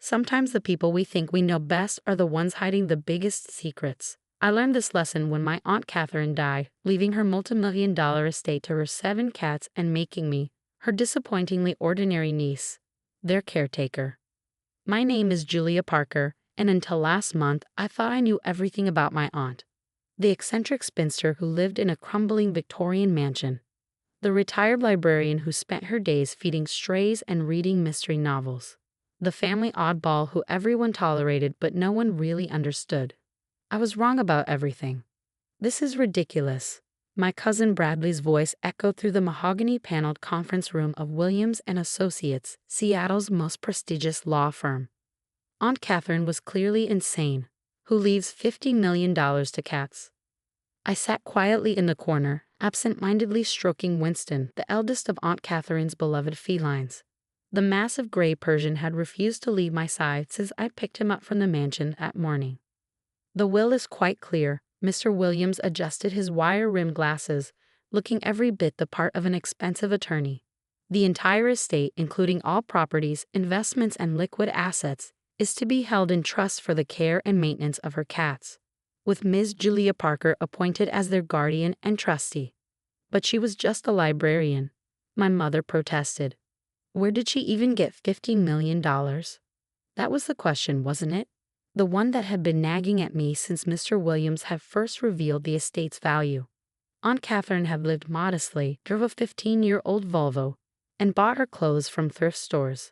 Sometimes the people we think we know best are the ones hiding the biggest secrets. I learned this lesson when my Aunt Catherine died, leaving her multimillion-dollar estate to her 7 cats and making me, her disappointingly ordinary niece, their caretaker. My name is Julia Parker, and until last month, I thought I knew everything about my aunt. The eccentric spinster who lived in a crumbling Victorian mansion. The retired librarian who spent her days feeding strays and reading mystery novels. The family oddball who everyone tolerated but no one really understood. I was wrong about everything. This is ridiculous. My cousin Bradley's voice echoed through the mahogany-paneled conference room of Williams and Associates, Seattle's most prestigious law firm. Aunt Catherine was clearly insane. Who leaves $50 million to cats? I sat quietly in the corner, absent-mindedly stroking Winston, the eldest of Aunt Catherine's beloved felines. The massive gray Persian had refused to leave my side since I picked him up from the mansion that morning. The will is quite clear. Mr. Williams adjusted his wire-rimmed glasses, looking every bit the part of an expensive attorney. The entire estate, including all properties, investments, and liquid assets, is to be held in trust for the care and maintenance of her cats, with Ms. Julia Parker appointed as their guardian and trustee. But she was just a librarian. My mother protested. Where did she even get $50 million? That was the question, wasn't it? The one that had been nagging at me since Mr. Williams had first revealed the estate's value. Aunt Catherine had lived modestly, drove a 15-year-old Volvo, and bought her clothes from thrift stores.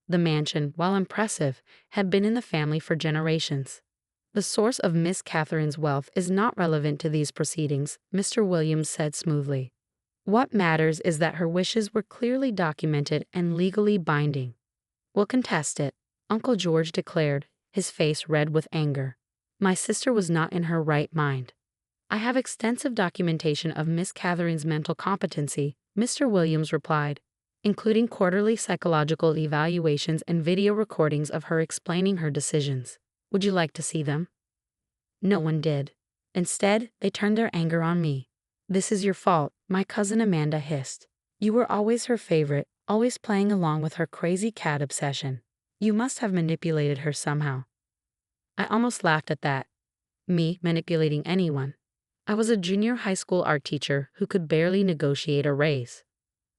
The mansion, while impressive, had been in the family for generations. The source of Miss Catherine's wealth is not relevant to these proceedings, Mr. Williams said smoothly. What matters is that her wishes were clearly documented and legally binding. We'll contest it, Uncle George declared, his face red with anger. My sister was not in her right mind. I have extensive documentation of Miss Catherine's mental competency, Mr. Williams replied, including quarterly psychological evaluations and video recordings of her explaining her decisions. Would you like to see them? No one did. Instead, they turned their anger on me. This is your fault, my cousin Amanda hissed. You were always her favorite, always playing along with her crazy cat obsession. You must have manipulated her somehow. I almost laughed at that. Me manipulating anyone. I was a junior high school art teacher who could barely negotiate a raise.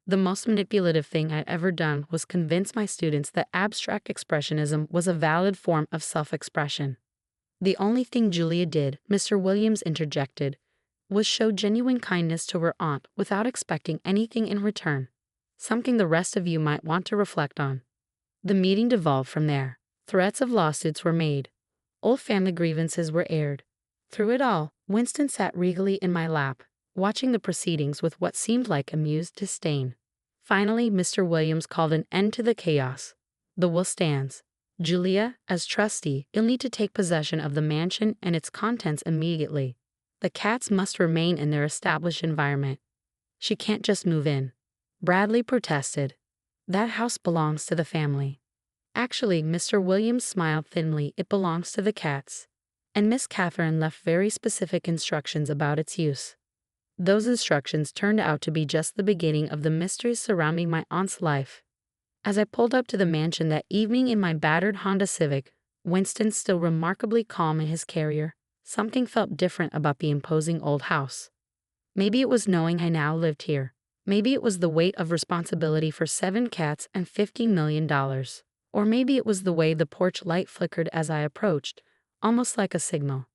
The most manipulative thing I'd ever done was convince my students that abstract expressionism was a valid form of self-expression. The only thing Julia did, Mr. Williams interjected, was show genuine kindness to her aunt without expecting anything in return, something the rest of you might want to reflect on. The meeting devolved from there. Threats of lawsuits were made. Old family grievances were aired. Through it all, Winston sat regally in my lap, watching the proceedings with what seemed like amused disdain. Finally, Mr. Williams called an end to the chaos. The will stands. Julia, as trustee, you'll need to take possession of the mansion and its contents immediately. The cats must remain in their established environment. She can't just move in. Bradley protested. That house belongs to the family. Actually, Mr. Williams smiled thinly, it belongs to the cats. And Miss Catherine left very specific instructions about its use. Those instructions turned out to be just the beginning of the mysteries surrounding my aunt's life. As I pulled up to the mansion that evening in my battered Honda Civic, Winston still remarkably calm in his carrier, something felt different about the imposing old house. Maybe it was knowing I now lived here. Maybe it was the weight of responsibility for 7 cats and $50 million. Or maybe it was the way the porch light flickered as I approached, almost like a signal.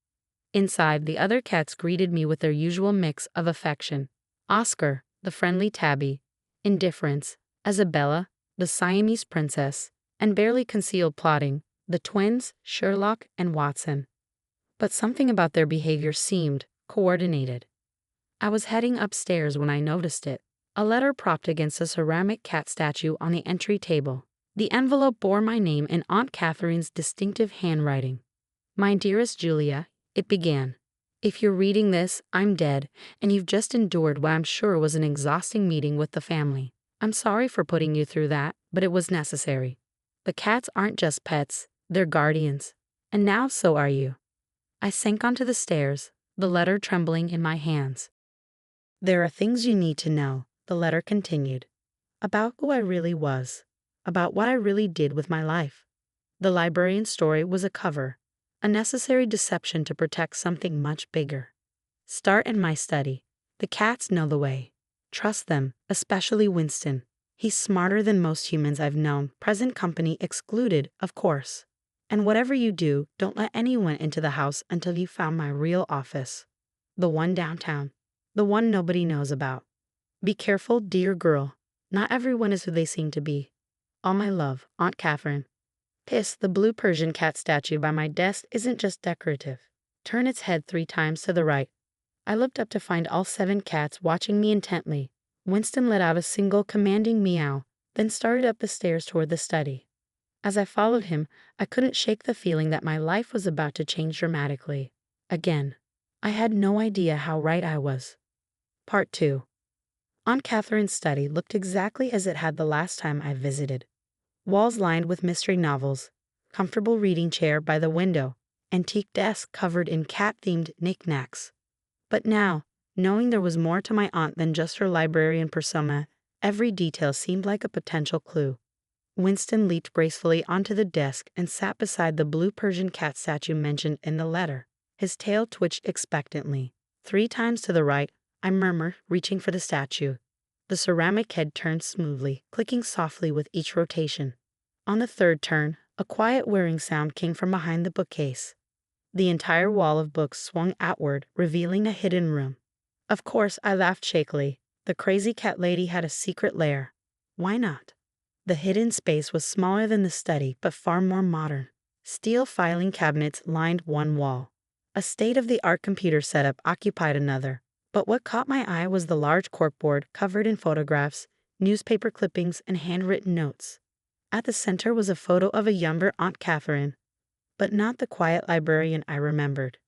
Inside, the other cats greeted me with their usual mix of affection. Oscar, the friendly tabby, indifference, Isabella, the Siamese princess, and barely concealed plotting, the twins, Sherlock and Watson. But something about their behavior seemed coordinated. I was heading upstairs when I noticed it. A letter propped against a ceramic cat statue on the entry table. The envelope bore my name in Aunt Catherine's distinctive handwriting. My dearest Julia, it began. If you're reading this, I'm dead, and you've just endured what I'm sure was an exhausting meeting with the family. I'm sorry for putting you through that, but it was necessary. The cats aren't just pets, they're guardians. And now so are you. I sank onto the stairs, the letter trembling in my hands. There are things you need to know, the letter continued. About who I really was. About what I really did with my life. The librarian's story was a cover, a necessary deception to protect something much bigger. Start in my study. The cats know the way. Trust them, especially Winston. He's smarter than most humans I've known, present company excluded, of course. And whatever you do, don't let anyone into the house until you found my real office. The one downtown. The one nobody knows about. Be careful, dear girl. Not everyone is who they seem to be. All my love, Aunt Catherine. The blue Persian cat statue by my desk isn't just decorative. Turn its head 3 times to the right. I looked up to find all 7 cats watching me intently. Winston let out a single commanding meow, then started up the stairs toward the study. As I followed him, I couldn't shake the feeling that my life was about to change dramatically. Again. I had no idea how right I was. Part 2. Aunt Catherine's study looked exactly as it had the last time I visited. Walls lined with mystery novels, comfortable reading chair by the window, antique desk covered in cat-themed knickknacks. But now, knowing there was more to my aunt than just her librarian persona, every detail seemed like a potential clue. Winston leaped gracefully onto the desk and sat beside the blue Persian cat statue mentioned in the letter. His tail twitched expectantly. 3 times to the right, I murmured, reaching for the statue. The ceramic head turned smoothly, clicking softly with each rotation. On the 3rd turn, a quiet whirring sound came from behind the bookcase. The entire wall of books swung outward, revealing a hidden room. Of course, I laughed shakily. The crazy cat lady had a secret lair. Why not? The hidden space was smaller than the study, but far more modern. Steel filing cabinets lined one wall. A state-of-the-art computer setup occupied another. But what caught my eye was the large corkboard covered in photographs, newspaper clippings, and handwritten notes. At the center was a photo of a younger Aunt Catherine, but not the quiet librarian I remembered.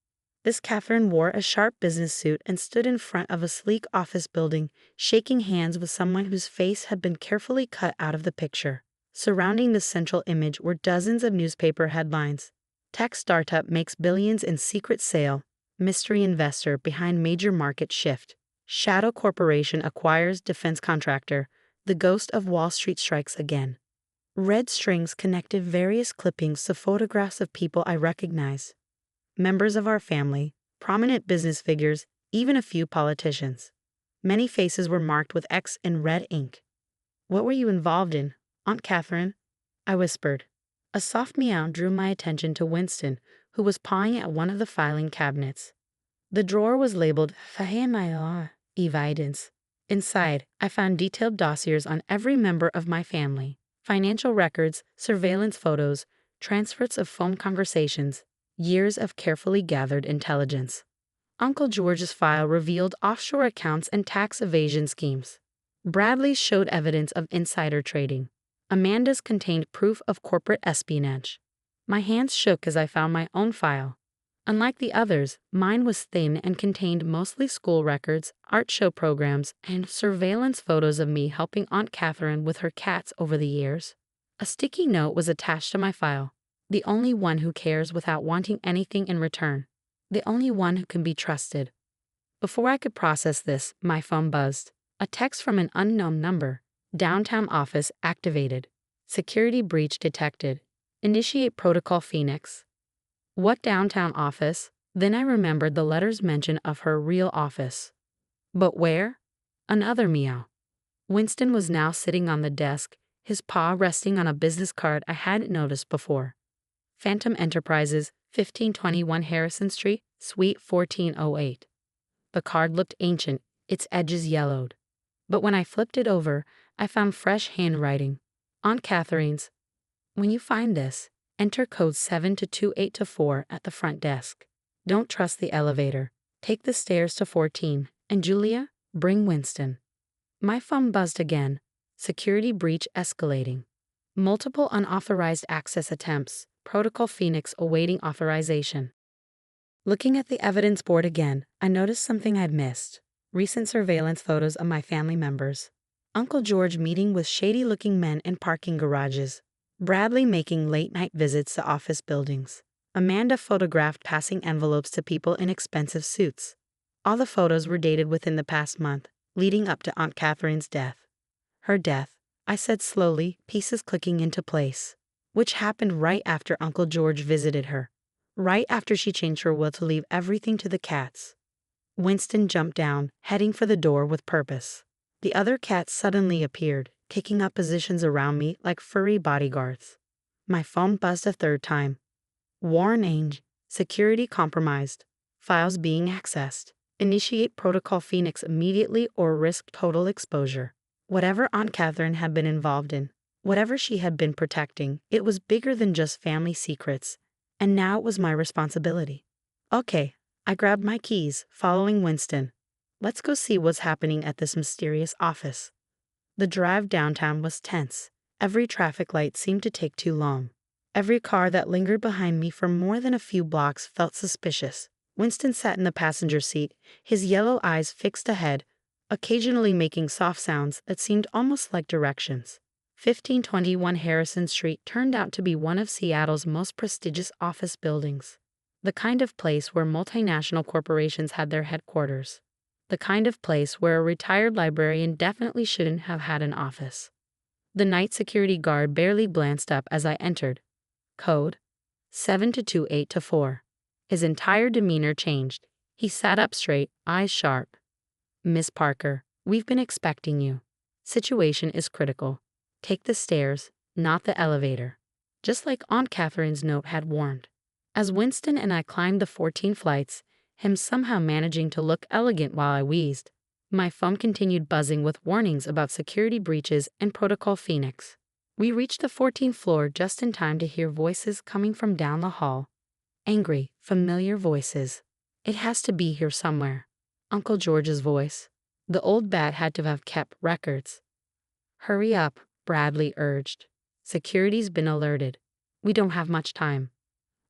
This Catherine wore a sharp business suit and stood in front of a sleek office building, shaking hands with someone whose face had been carefully cut out of the picture. Surrounding the central image were dozens of newspaper headlines. Tech startup makes billions in secret sale. Mystery investor behind major market shift. Shadow corporation acquires defense contractor. The ghost of Wall Street strikes again. Red strings connected various clippings to photographs of people I recognized. Members of our family, prominent business figures, even a few politicians. Many faces were marked with X in red ink. What were you involved in, Aunt Catherine? I whispered. A soft meow drew my attention to Winston, who was pawing at one of the filing cabinets. The drawer was labeled Evidence. Inside, I found detailed dossiers on every member of my family, financial records, surveillance photos, transcripts of phone conversations, years of carefully gathered intelligence. Uncle George's file revealed offshore accounts and tax evasion schemes. Bradley's showed evidence of insider trading. Amanda's contained proof of corporate espionage. My hands shook as I found my own file. Unlike the others, mine was thin and contained mostly school records, art show programs, and surveillance photos of me helping Aunt Catherine with her cats over the years. A sticky note was attached to my file. The only one who cares without wanting anything in return. The only one who can be trusted. Before I could process this, my phone buzzed. A text from an unknown number. Downtown office activated. Security breach detected. Initiate protocol Phoenix. What downtown office? Then I remembered the letter's mention of her real office. But where? Another meow. Winston was now sitting on the desk, his paw resting on a business card I hadn't noticed before. Phantom Enterprises, 1521 Harrison Street, Suite 1408. The card looked ancient, its edges yellowed. But when I flipped it over, I found fresh handwriting. Aunt Catherine's. When you find this, enter code 72284 at the front desk. Don't trust the elevator. Take the stairs to 14. And Julia, bring Winston. My phone buzzed again. Security breach escalating. Multiple unauthorized access attempts. Protocol Phoenix awaiting authorization. Looking at the evidence board again, I noticed something I'd missed. Recent surveillance photos of my family members. Uncle George meeting with shady-looking men in parking garages. Bradley making late-night visits to office buildings. Amanda photographed passing envelopes to people in expensive suits. All the photos were dated within the past month, leading up to Aunt Catherine's death. Her death, I said slowly, pieces clicking into place. which happened right after Uncle George visited her, right after she changed her will to leave everything to the cats. Winston jumped down, heading for the door with purpose. The other cats suddenly appeared, taking up positions around me like furry bodyguards. My phone buzzed a third time. Warning, security compromised. Files being accessed. Initiate Protocol Phoenix immediately or risk total exposure. Whatever Aunt Catherine had been involved in, whatever she had been protecting, it was bigger than just family secrets, and now it was my responsibility. Okay, I grabbed my keys, following Winston. Let's go see what's happening at this mysterious office. The drive downtown was tense. Every traffic light seemed to take too long. Every car that lingered behind me for more than a few blocks felt suspicious. Winston sat in the passenger seat, his yellow eyes fixed ahead, occasionally making soft sounds that seemed almost like directions. 1521 Harrison Street turned out to be one of Seattle's most prestigious office buildings. The kind of place where multinational corporations had their headquarters. The kind of place where a retired librarian definitely shouldn't have had an office. The night security guard barely glanced up as I entered. Code 7228-4. His entire demeanor changed. He sat up straight, eyes sharp. Miss Parker, we've been expecting you. Situation is critical. Take the stairs, not the elevator. Just like Aunt Catherine's note had warned. As Winston and I climbed the 14 flights, him somehow managing to look elegant while I wheezed, my phone continued buzzing with warnings about security breaches and Protocol Phoenix. We reached the 14th floor just in time to hear voices coming from down the hall. Angry, familiar voices. It has to be here somewhere. Uncle George's voice. The old bat had to have kept records. Hurry up, Bradley urged. Security's been alerted. We don't have much time.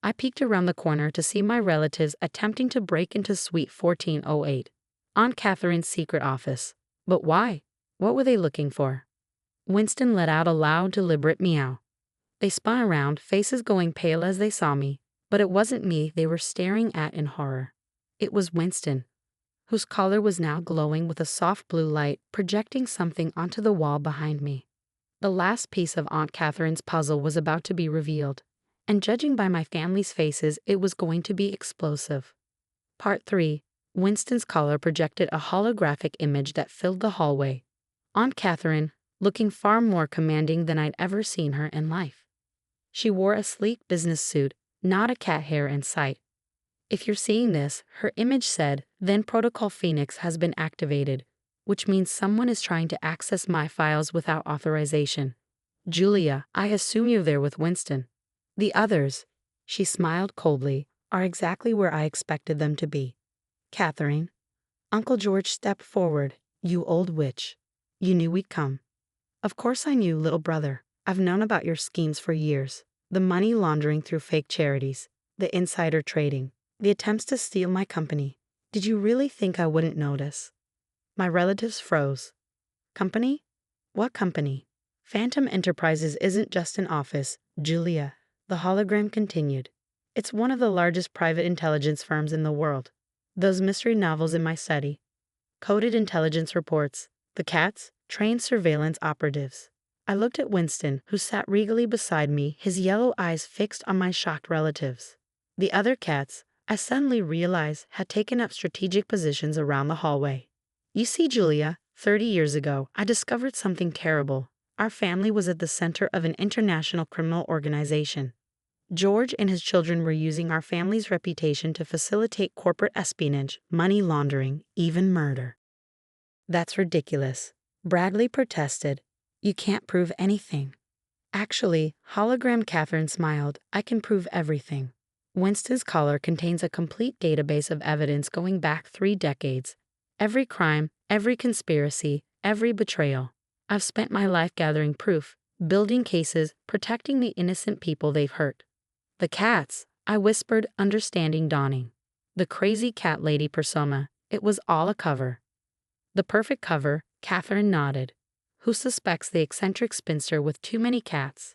I peeked around the corner to see my relatives attempting to break into Suite 1408, Aunt Catherine's secret office. But why? What were they looking for? Winston let out a loud, deliberate meow. They spun around, faces going pale as they saw me, but it wasn't me they were staring at in horror. It was Winston, whose collar was now glowing with a soft blue light, projecting something onto the wall behind me. The last piece of Aunt Catherine's puzzle was about to be revealed, and judging by my family's faces, it was going to be explosive. Part 3. Winston's collar projected a holographic image that filled the hallway. Aunt Catherine, looking far more commanding than I'd ever seen her in life. She wore a sleek business suit, not a cat hair in sight. If you're seeing this, her image said, then Protocol Phoenix has been activated, which means someone is trying to access my files without authorization. Julia, I assume you're there with Winston. The others, she smiled coldly, are exactly where I expected them to be. Catherine. Uncle George stepped forward. You old witch. You knew we'd come. Of course I knew, little brother. I've known about your schemes for years. The money laundering through fake charities, the insider trading, the attempts to steal my company. Did you really think I wouldn't notice? My relatives froze. Company? What company? Phantom Enterprises isn't just an office, Julia. The hologram continued. It's one of the largest private intelligence firms in the world. Those mystery novels in my study. Coded intelligence reports. The cats? Trained surveillance operatives. I looked at Winston, who sat regally beside me, his yellow eyes fixed on my shocked relatives. The other cats, I suddenly realized, had taken up strategic positions around the hallway. You see, Julia, 30 years ago, I discovered something terrible. Our family was at the center of an international criminal organization. George and his children were using our family's reputation to facilitate corporate espionage, money laundering, even murder. That's ridiculous, Bradley protested. You can't prove anything. Actually, hologram Catherine smiled. I can prove everything. Winston's collar contains a complete database of evidence going back 3 decades. Every crime, every conspiracy, every betrayal. I've spent my life gathering proof, building cases, protecting the innocent people they've hurt. The cats, I whispered, understanding dawning. The crazy cat lady persona, it was all a cover. The perfect cover, Catherine nodded. Who suspects the eccentric spinster with too many cats?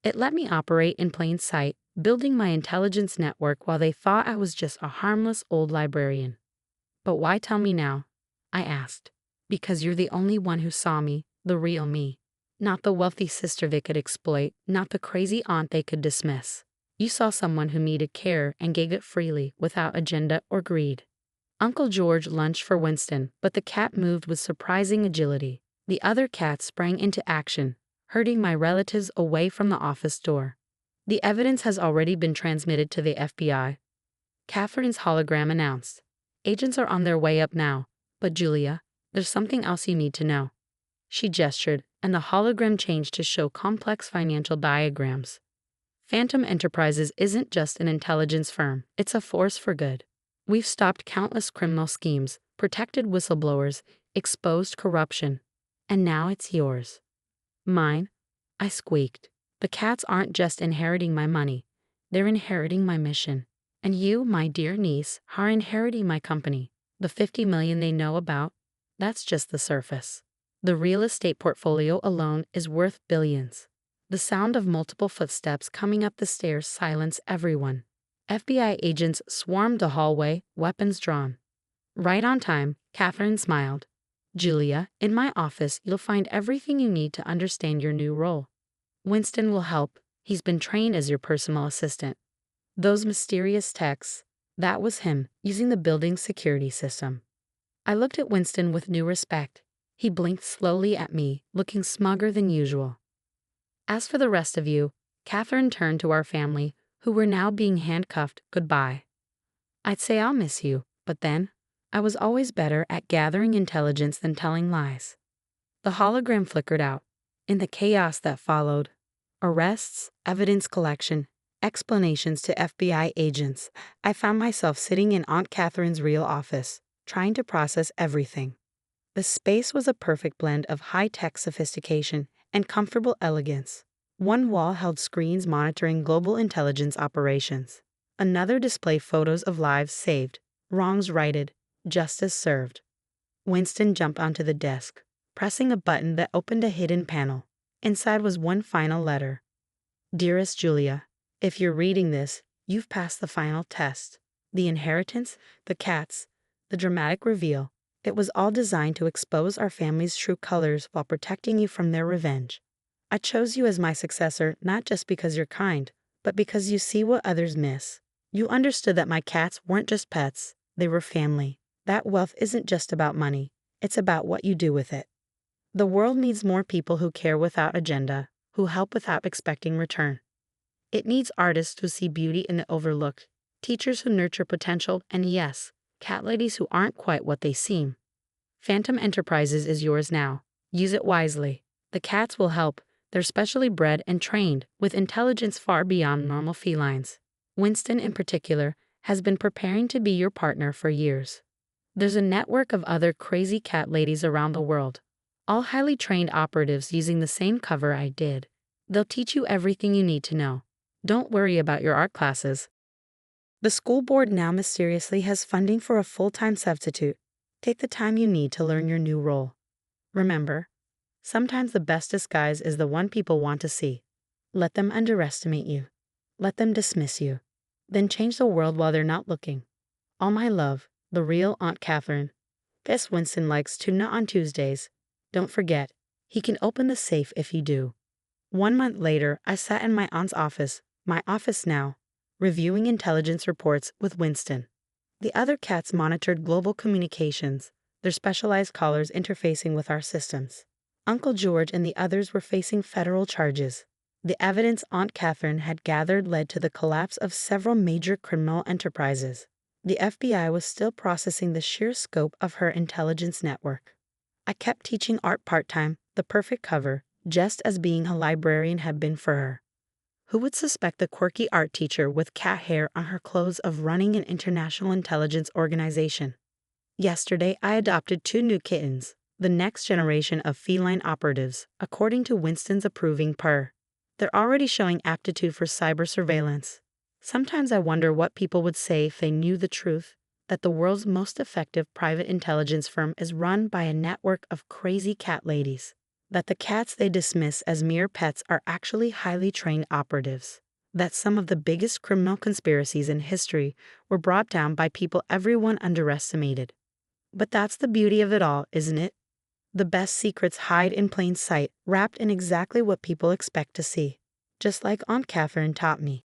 It let me operate in plain sight, building my intelligence network while they thought I was just a harmless old librarian. But why tell me now? I asked. Because you're the only one who saw me, the real me. Not the wealthy sister they could exploit, not the crazy aunt they could dismiss. You saw someone who needed care and gave it freely, without agenda or greed. Uncle George lunged for Winston, but the cat moved with surprising agility. The other cat sprang into action, herding my relatives away from the office door. The evidence has already been transmitted to the FBI. Catherine's hologram announced. Agents are on their way up now, but Julia, there's something else you need to know. She gestured, and the hologram changed to show complex financial diagrams. Phantom Enterprises isn't just an intelligence firm, it's a force for good. We've stopped countless criminal schemes, protected whistleblowers, exposed corruption. And now it's yours. Mine? I squeaked. The cats aren't just inheriting my money, they're inheriting my mission. And you, my dear niece, are inheriting my company. The $50 million they know about, that's just the surface. The real estate portfolio alone is worth billions. The sound of multiple footsteps coming up the stairs silenced everyone. FBI agents swarmed the hallway, weapons drawn. Right on time, Catherine smiled. Julia, in my office you'll find everything you need to understand your new role. Winston will help. He's been trained as your personal assistant. Those mysterious texts, that was him, using the building's security system. I looked at Winston with new respect. He blinked slowly at me, looking smugger than usual. As for the rest of you, Catherine turned to our family, who were now being handcuffed, goodbye. I'd say I'll miss you, but then, I was always better at gathering intelligence than telling lies. The hologram flickered out. In the chaos that followed, arrests, evidence collection, explanations to FBI agents, I found myself sitting in Aunt Catherine's real office, trying to process everything. The space was a perfect blend of high-tech sophistication and comfortable elegance. One wall held screens monitoring global intelligence operations. Another displayed photos of lives saved, wrongs righted, justice served. Winston jumped onto the desk, pressing a button that opened a hidden panel. Inside was one final letter. Dearest Julia, if you're reading this, you've passed the final test. The inheritance, the cats, the dramatic reveal. It was all designed to expose our family's true colors while protecting you from their revenge. I chose you as my successor not just because you're kind, but because you see what others miss. You understood that my cats weren't just pets, they were family. That wealth isn't just about money, it's about what you do with it. The world needs more people who care without agenda, who help without expecting return. It needs artists who see beauty in the overlooked, teachers who nurture potential, and yes, cat ladies who aren't quite what they seem. Phantom Enterprises is yours now. Use it wisely. The cats will help. They're specially bred and trained, with intelligence far beyond normal felines. Winston, in particular, has been preparing to be your partner for years. There's a network of other crazy cat ladies around the world, all highly trained operatives using the same cover I did. They'll teach you everything you need to know. Don't worry about your art classes. The school board now mysteriously has funding for a full-time substitute. Take the time you need to learn your new role. Remember, sometimes the best disguise is the one people want to see. Let them underestimate you. Let them dismiss you. Then change the world while they're not looking. All my love, the real Aunt Catherine. Guess Winston likes tuna on Tuesdays. Don't forget, he can open the safe if you do. 1 month later, I sat in my aunt's office, my office now, reviewing intelligence reports with Winston. The other cats monitored global communications, their specialized callers interfacing with our systems. Uncle George and the others were facing federal charges. The evidence Aunt Catherine had gathered led to the collapse of several major criminal enterprises. The FBI was still processing the sheer scope of her intelligence network. I kept teaching art part-time, the perfect cover, just as being a librarian had been for her. Who would suspect the quirky art teacher with cat hair on her clothes of running an international intelligence organization? Yesterday, I adopted 2 new kittens, the next generation of feline operatives, according to Winston's approving purr. They're already showing aptitude for cyber surveillance. Sometimes I wonder what people would say if they knew the truth, that the world's most effective private intelligence firm is run by a network of crazy cat ladies. That the cats they dismiss as mere pets are actually highly trained operatives. That some of the biggest criminal conspiracies in history were brought down by people everyone underestimated. But that's the beauty of it all, isn't it? The best secrets hide in plain sight, wrapped in exactly what people expect to see. Just like Aunt Catherine taught me.